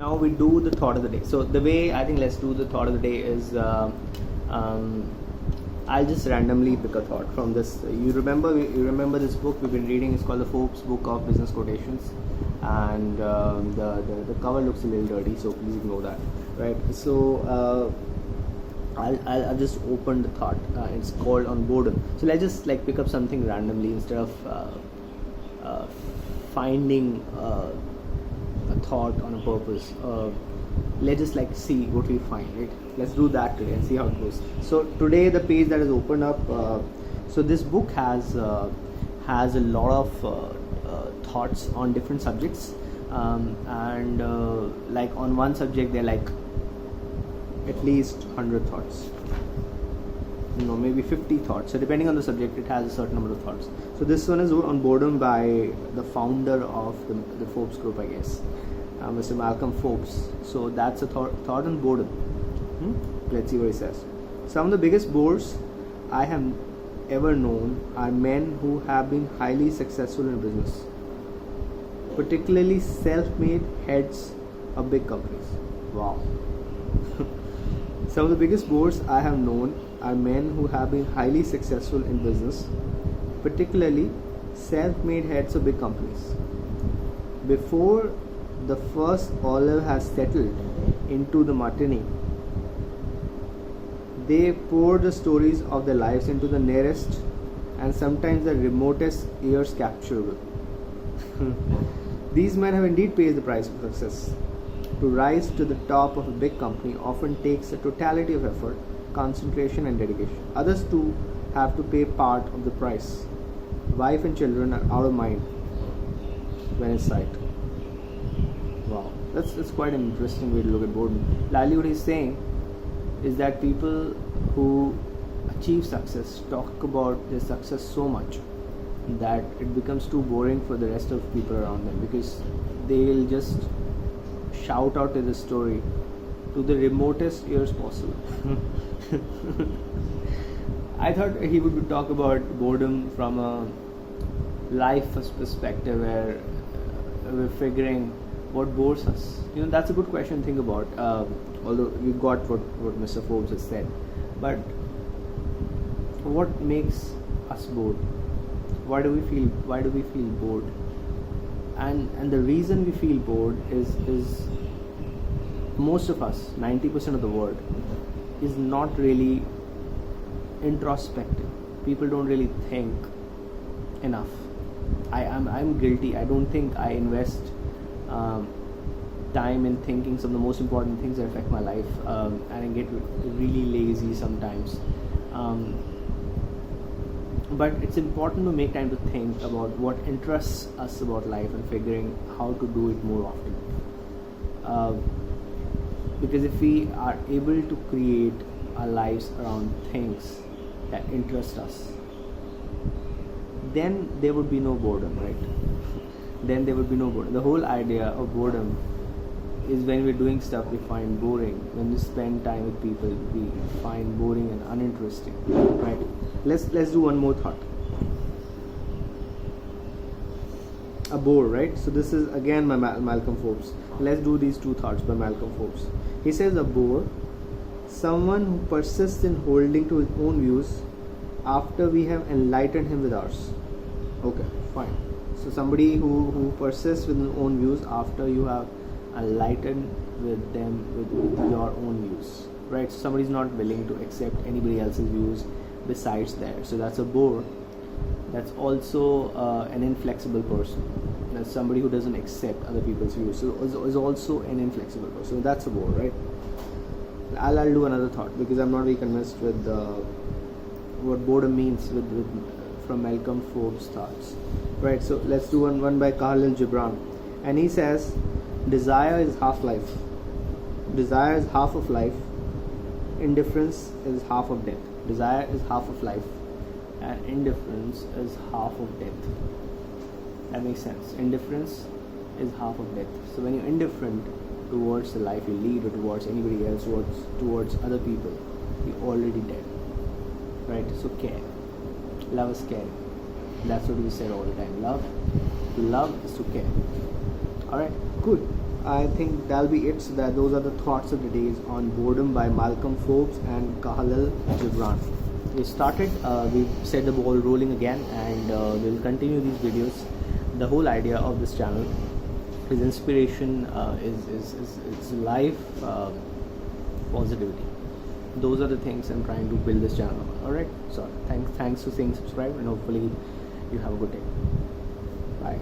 Now we do the thought of the day. So the way I think let's do the thought of the day is I'll just randomly pick a thought from this. You remember this book we've been reading? It's called the Forbes Book of Business Quotations, and the cover looks a little dirty, so please ignore that. Right. So I'll just open the thought. It's called on boredom. So let's just like pick up something randomly instead of finding a thought on a purpose. Let's just like see what we find, right? Let's do that today and see how it goes. So today the page that is opened up, so this book has a lot of thoughts on different subjects, and like on one subject they're like at least 100 thoughts, maybe 50 thoughts. So depending on the subject, it has a certain number of thoughts. So this one is on boredom by the founder of the Forbes group, I guess, Mr. Malcom Forbes. So that's a thought on boredom. Let's see what he says. Some of the biggest bores I have ever known are men who have been highly successful in business, particularly self-made heads of big companies. Wow. Some of the biggest bores I have known are men who have been highly successful in business, particularly self-made heads of big companies. Before the first olive has settled into the martini, they pour the stories of their lives into the nearest and sometimes the remotest ears capturable. These men have indeed paid the price of success. To rise to the top of a big company often takes a totality of effort, concentration and dedication. Others too have to pay part of the price. Wife and children are out of mind when in sight. Wow, that's quite an interesting way to look at boredom. Largely what he's saying is that people who achieve success talk about their success so much that it becomes too boring for the rest of people around them, because they'll just shout out to the story to the remotest ears possible. I thought he would talk about boredom from a life perspective, where we're figuring what bores us. That's a good question to think about. Although we got what Mr. Forbes has said, but what makes us bored? Why do we feel bored? And the reason we feel bored is most of us, 90% of the world, is not really introspective. People don't really think enough. I'm guilty. I don't think I invest time in thinking some of the most important things that affect my life, and I get really lazy sometimes. But it's important to make time to think about what interests us about life and figuring how to do it more often. Because if we are able to create our lives around things that interest us, then there would be no boredom, right? Then there would be no boredom. The whole idea of boredom is when we're doing stuff we find boring. When we spend time with people we find boring and uninteresting, right? Let's do one more thought. A bore, right? So this is again by Malcom Forbes. Let's do these two thoughts by Malcom Forbes. He says a bore, someone who persists in holding to his own views after we have enlightened him with ours. Okay, fine. So somebody who persists with his own views after you have enlightened with them with your own views, right? So somebody's not willing to accept anybody else's views besides theirs. So that's a bore. That's also an inflexible person. That's somebody who doesn't accept other people's views. So is also an inflexible person. So that's a bore, right? I'll do another thought because I'm not really convinced with what boredom means from Malcom Forbes' thoughts, right? So let's do one by Gibran, and he says, desire is half life. Desire is half of life. Indifference is half of death. Desire is half of life, and indifference is half of death. That makes sense. Indifference is half of death. So when you're indifferent towards the life you lead or towards anybody else, towards other people, you're already dead, right? So care. Love is caring. That's what we say all the time. To love is to care. Alright, good. I think that'll be it. So that those are the thoughts of the days on Boredom by Malcom Forbes and Gibran. We started, we set the ball rolling again, and we'll continue these videos. The whole idea of this channel is inspiration, is life, positivity. Those are the things I'm trying to build this channel. Alright, so thanks for saying subscribe, and hopefully you have a good day. Bye.